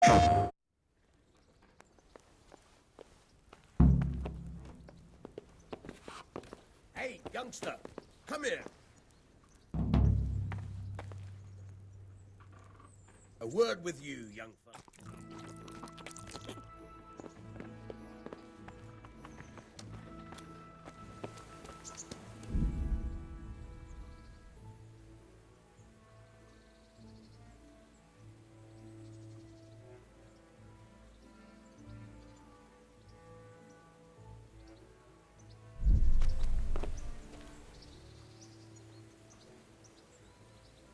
Hey, youngster, come here. A word with you, young fella.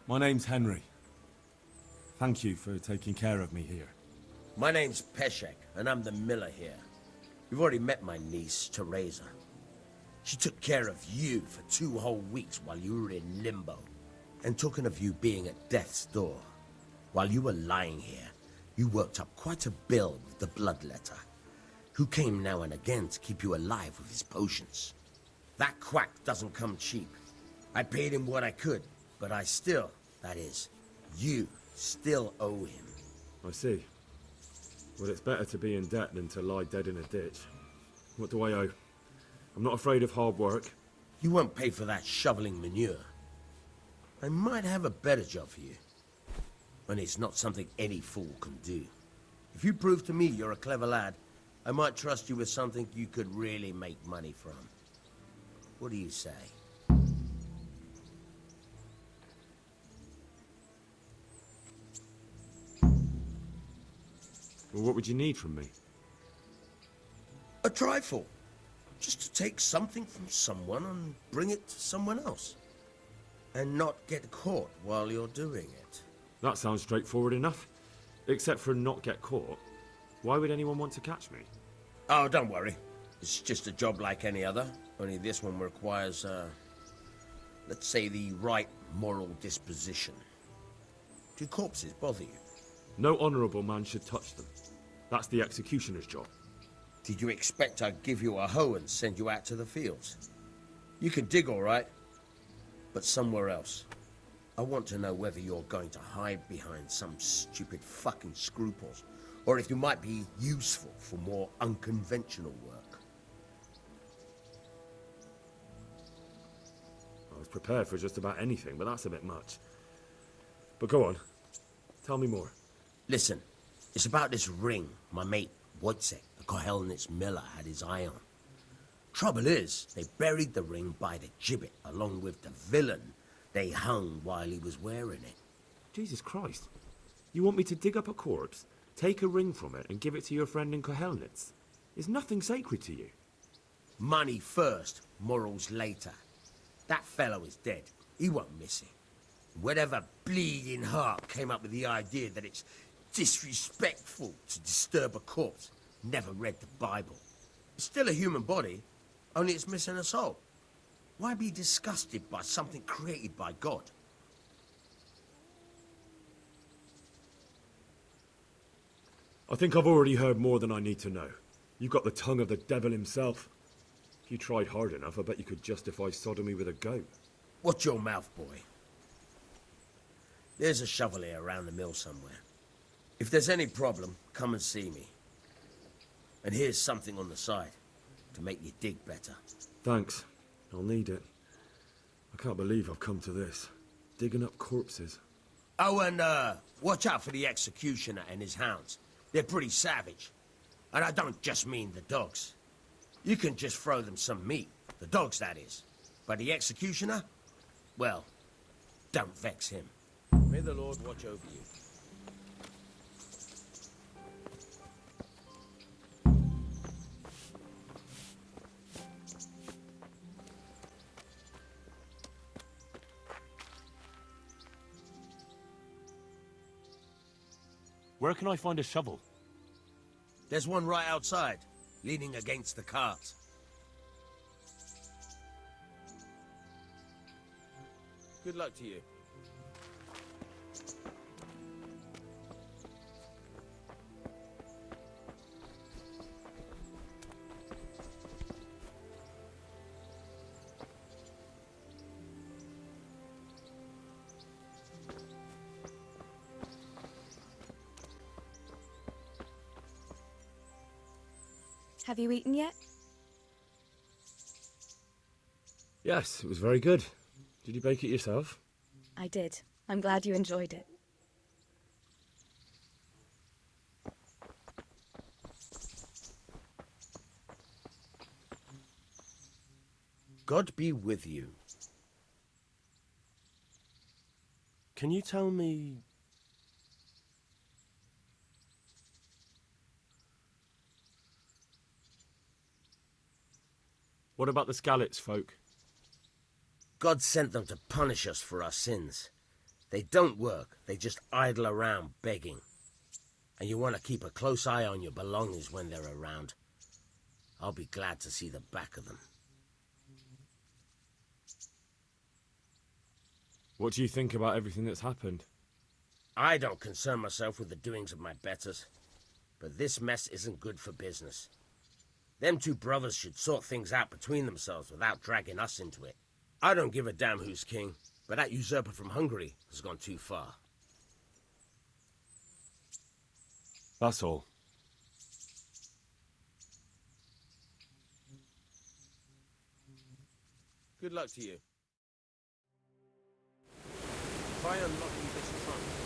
My name's Henry. Thank you for taking care of me here. My name's Peshek, and I'm the miller here. You've already met my niece, Teresa. She took care of you for 2 whole weeks while you were in limbo. And talking of you being at death's door, while you were lying here, you worked up quite a bill with the bloodletter, who came now and again to keep you alive with his potions. That quack doesn't come cheap. I paid him what I could, but I still, that is, you still owe him. I see. Well, it's better to be in debt than to lie dead in a ditch. What do I owe? I'm not afraid of hard work. You won't pay for that shoveling manure. I might have a better job for you. And it's not something any fool can do. If you prove to me you're a clever lad, I might trust you with something you could really make money from. What do you say? Well, what would you need from me? A trifle. Just to take something from someone and bring it to someone else. And not get caught while you're doing it. That sounds straightforward enough. Except for not get caught. Why would anyone want to catch me? Oh, don't worry. It's just a job like any other. Only this one requires, let's say, the right moral disposition. Do corpses bother you? No honourable man should touch them. That's the executioner's job. Did you expect I'd give you a hoe and send you out to the fields? You can dig all right, but somewhere else. I want to know whether you're going to hide behind some stupid fucking scruples, or if you might be useful for more unconventional work. I was prepared for just about anything, but that's a bit much. But go on. Tell me more. Listen, it's about this ring my mate Wojciech, the Kohelnitz miller, had his eye on. Trouble is, they buried the ring by the gibbet along with the villain they hung while he was wearing it. Jesus Christ. You want me to dig up a corpse, take a ring from it, and give it to your friend in Kohelnitz? Is nothing sacred to you? Money first, morals later. That fellow is dead. He won't miss it. Whatever bleeding heart came up with the idea that it's disrespectful to disturb a corpse never read the Bible. It's still a human body, only it's missing a soul. Why be disgusted by something created by God? I think I've already heard more than I need to know. You've got the tongue of the devil himself. If you tried hard enough, I bet you could justify sodomy with a goat. Watch your mouth, boy. There's a shovel here around the mill somewhere. If there's any problem, come and see me. And here's something on the side to make you dig better. Thanks. I'll need it. I can't believe I've come to this. Digging up corpses. Oh, and watch out for the executioner and his hounds. They're pretty savage. And I don't just mean the dogs. You can just throw them some meat. The dogs, that is. But the executioner? Well, don't vex him. May the Lord watch over you. Where can I find a shovel? There's one right outside, leaning against the cart. Good luck to you. Have you eaten yet? Yes, it was very good. Did you bake it yourself? I did. I'm glad you enjoyed it. God be with you. Can you tell me... What about the Skalitz folk? God sent them to punish us for our sins. They don't work, they just idle around begging. And you want to keep a close eye on your belongings when they're around. I'll be glad to see the back of them. What do you think about everything that's happened? I don't concern myself with the doings of my betters. But this mess isn't good for business. Them two brothers should sort things out between themselves without dragging us into it. I don't give a damn who's king, but that usurper from Hungary has gone too far. That's all. Good luck to you. Try unlocking this trunk.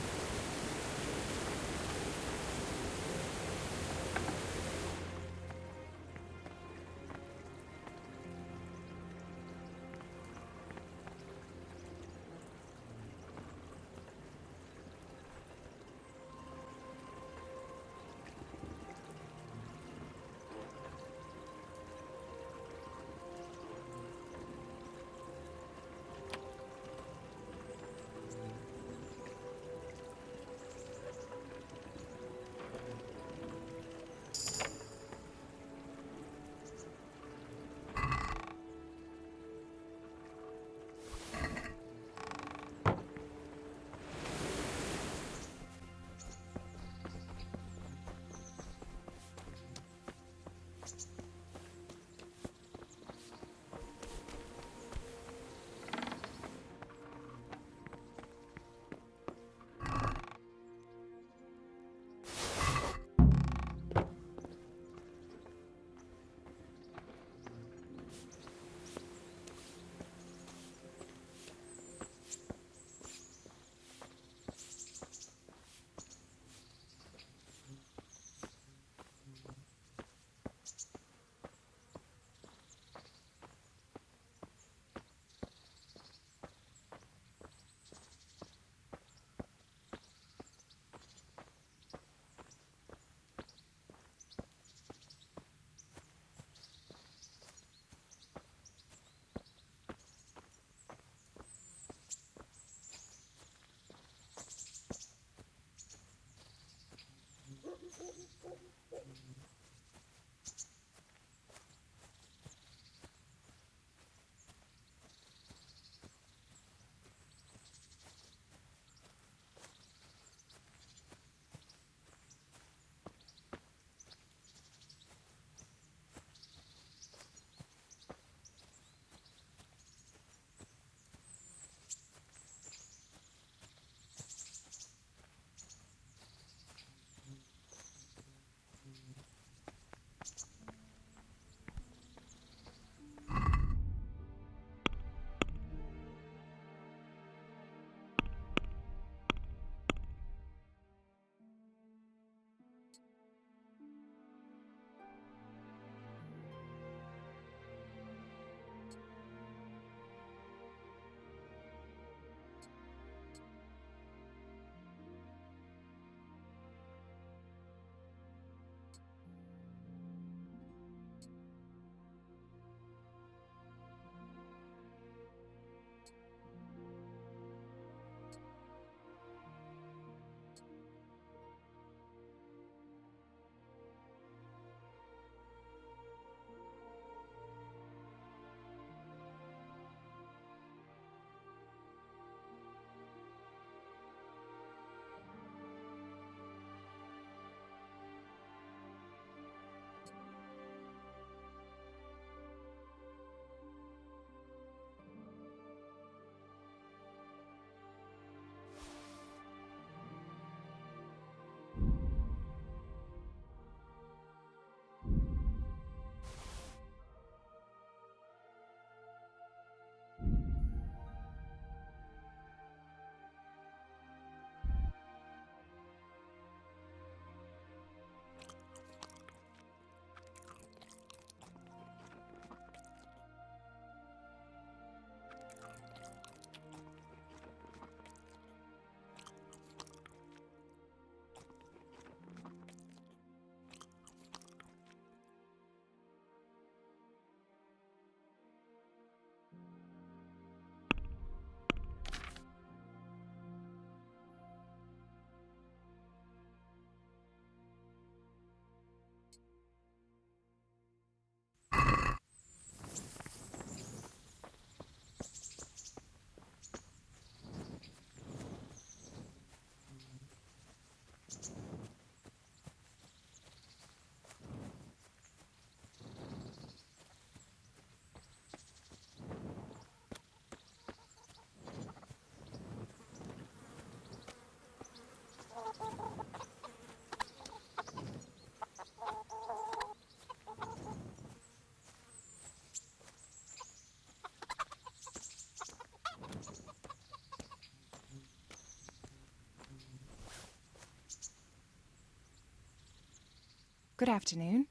Good afternoon.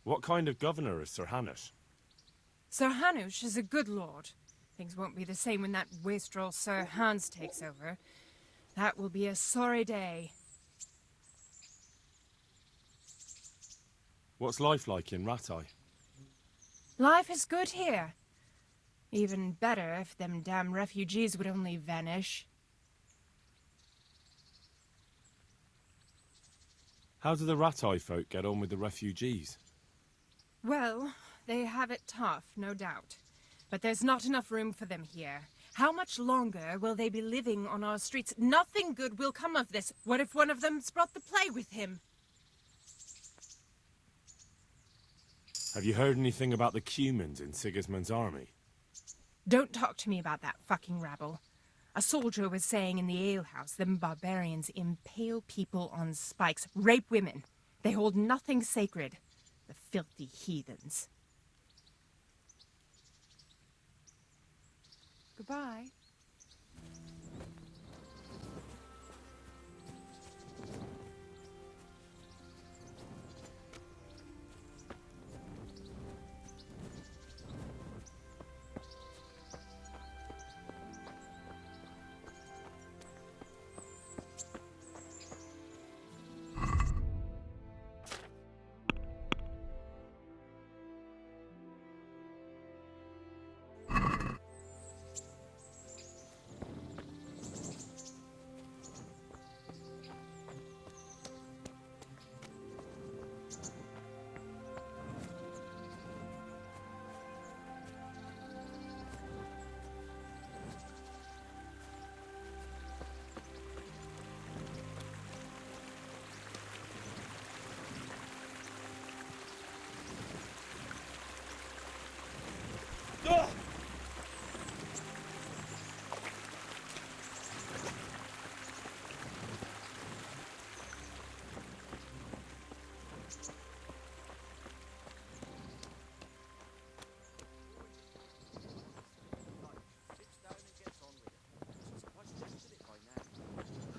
What kind of governor is Sir Hanush? Sir Hanush is a good lord. Things won't be the same when that wastrel Sir Hans takes over. That will be a sorry day. What's life like in Rattay? Life is good here. Even better if them damn refugees would only vanish. How do the Rattay folk get on with the refugees? Well, they have it tough, no doubt. But there's not enough room for them here. How much longer will they be living on our streets? Nothing good will come of this. What if one of them's brought the plague with him? Have you heard anything about the Cumans in Sigismund's army? Don't talk to me about that fucking rabble. A soldier was saying in the alehouse, them barbarians impale people on spikes, rape women. They hold nothing sacred. The filthy heathens. Goodbye.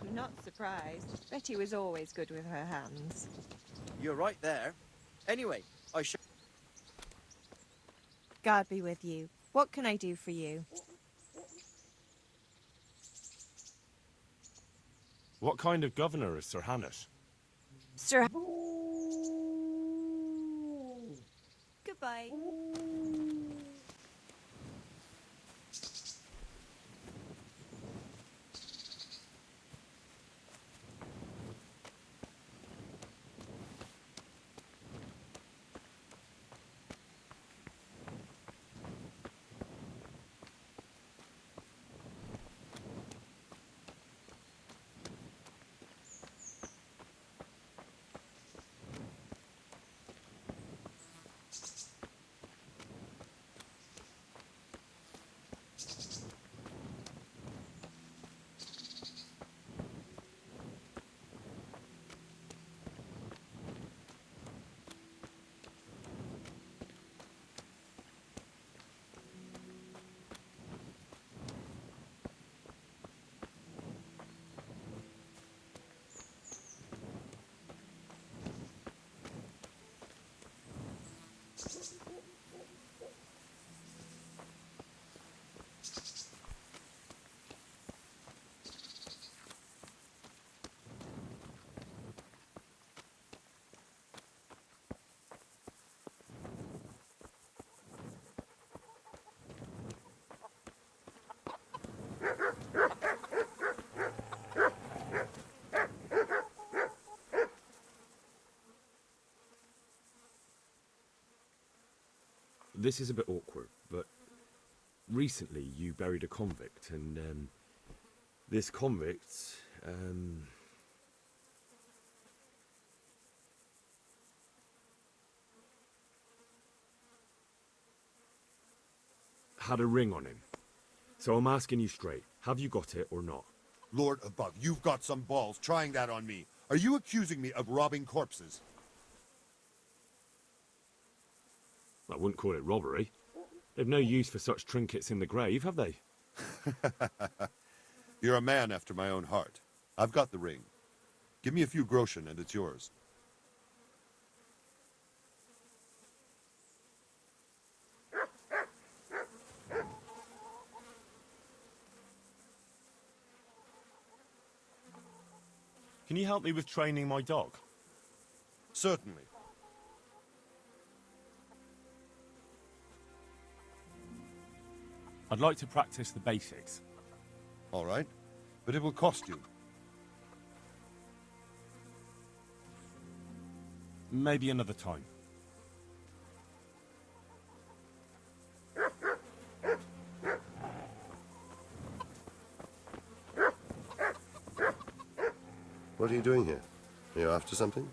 I'm not surprised. Betty was always good with her hands. You're right there. Anyway, I should... God be with you. What can I do for you? What kind of governor is Sir Hanush? Sir... Goodbye. This is a bit awkward, but recently you buried a convict, and this convict, had a ring on him. So I'm asking you straight, have you got it or not? Lord above, you've got some balls trying that on me. Are you accusing me of robbing corpses? I wouldn't call it robbery. They've no use for such trinkets in the grave, have they? You're a man after my own heart. I've got the ring. Give me a few groschen and it's yours. Can you help me with training my dog? Certainly. I'd like to practice the basics. All right. But it will cost you. Maybe another time. What are you doing here? Are you after something?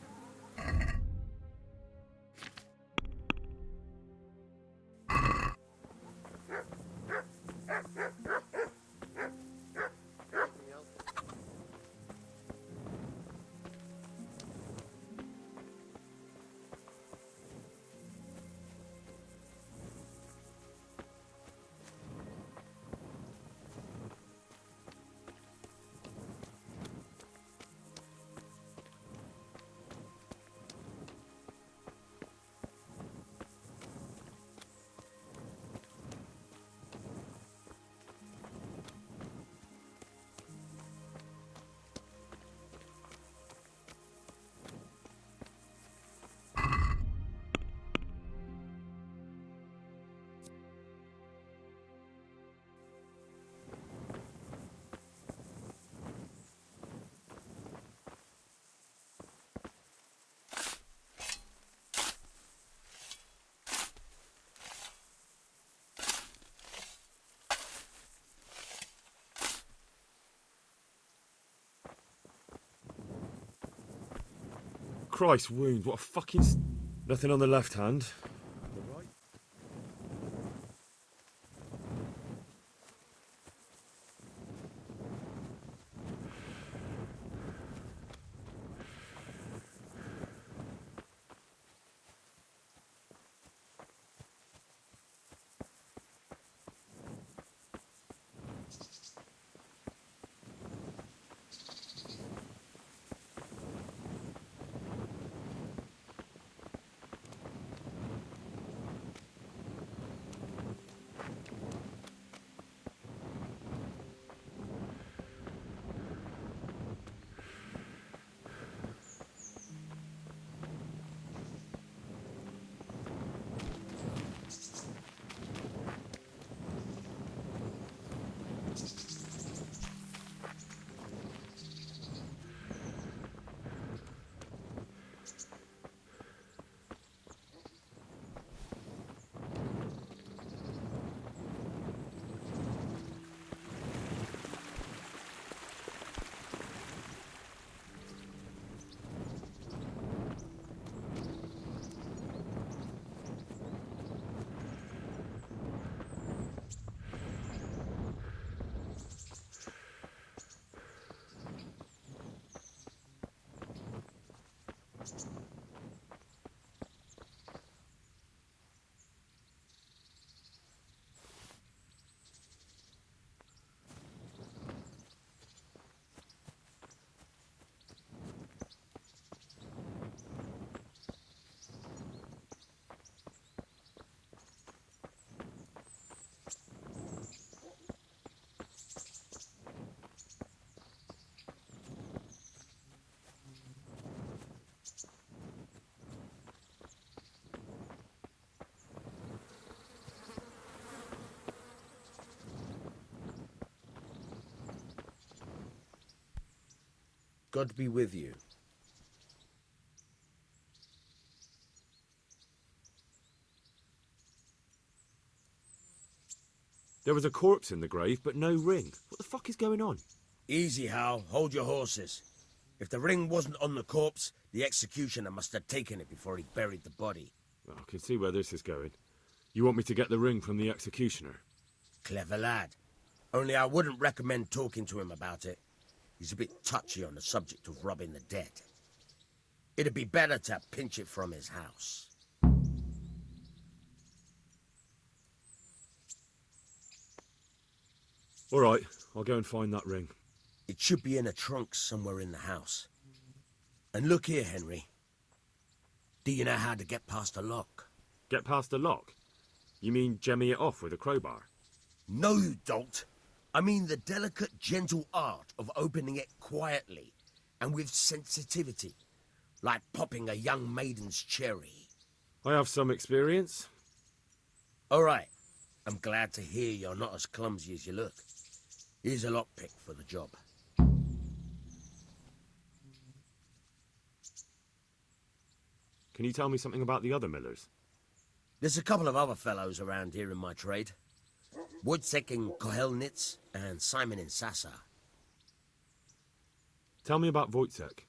Christ wound, what a fucking... Nothing on the left hand. God be with you. There was a corpse in the grave, but no ring. What the fuck is going on? Easy, Hal. Hold your horses. If the ring wasn't on the corpse, the executioner must have taken it before he buried the body. Well, I can see where this is going. You want me to get the ring from the executioner? Clever lad. Only I wouldn't recommend talking to him about it. He's a bit touchy on the subject of robbing the dead. It'd be better to pinch it from his house. All right, I'll go and find that ring. It should be in a trunk somewhere in the house. And look here, Henry. Do you know how to get past a lock? Get past a lock? You mean jemmy it off with a crowbar? No, you don't. I mean the delicate, gentle art of opening it quietly and with sensitivity, like popping a young maiden's cherry. I have some experience. All right. I'm glad to hear you're not as clumsy as you look. Here's a lockpick for the job. Can you tell me something about the other millers? There's a couple of other fellows around here in my trade. Wojciech in Kohelnitz and Simon in Sasa. Tell me about Wojciech.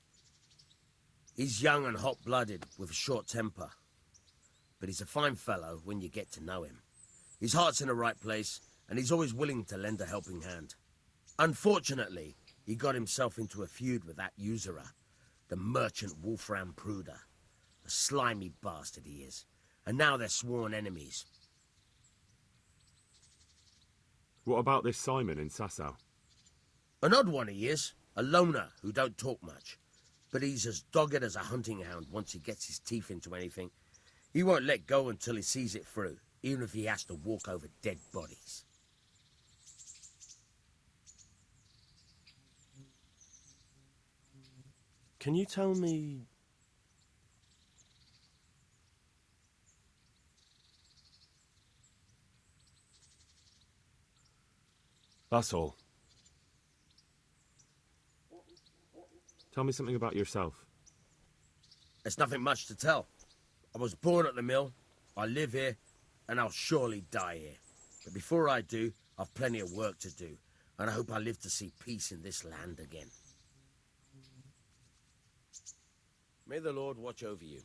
He's young and hot-blooded with a short temper. But he's a fine fellow when you get to know him. His heart's in the right place, and he's always willing to lend a helping hand. Unfortunately, he got himself into a feud with that usurer, the merchant Wolfram Pruder. A slimy bastard he is. And now they're sworn enemies. What about this Simon in Sasau? An odd one he is. A loner who don't talk much. But he's as dogged as a hunting hound once he gets his teeth into anything. He won't let go until he sees it through, even if he has to walk over dead bodies. Can you tell me... That's all. Tell me something about yourself. There's nothing much to tell. I was born at the mill, I live here, and I'll surely die here. But before I do, I've plenty of work to do, and I hope I live to see peace in this land again. May the Lord watch over you.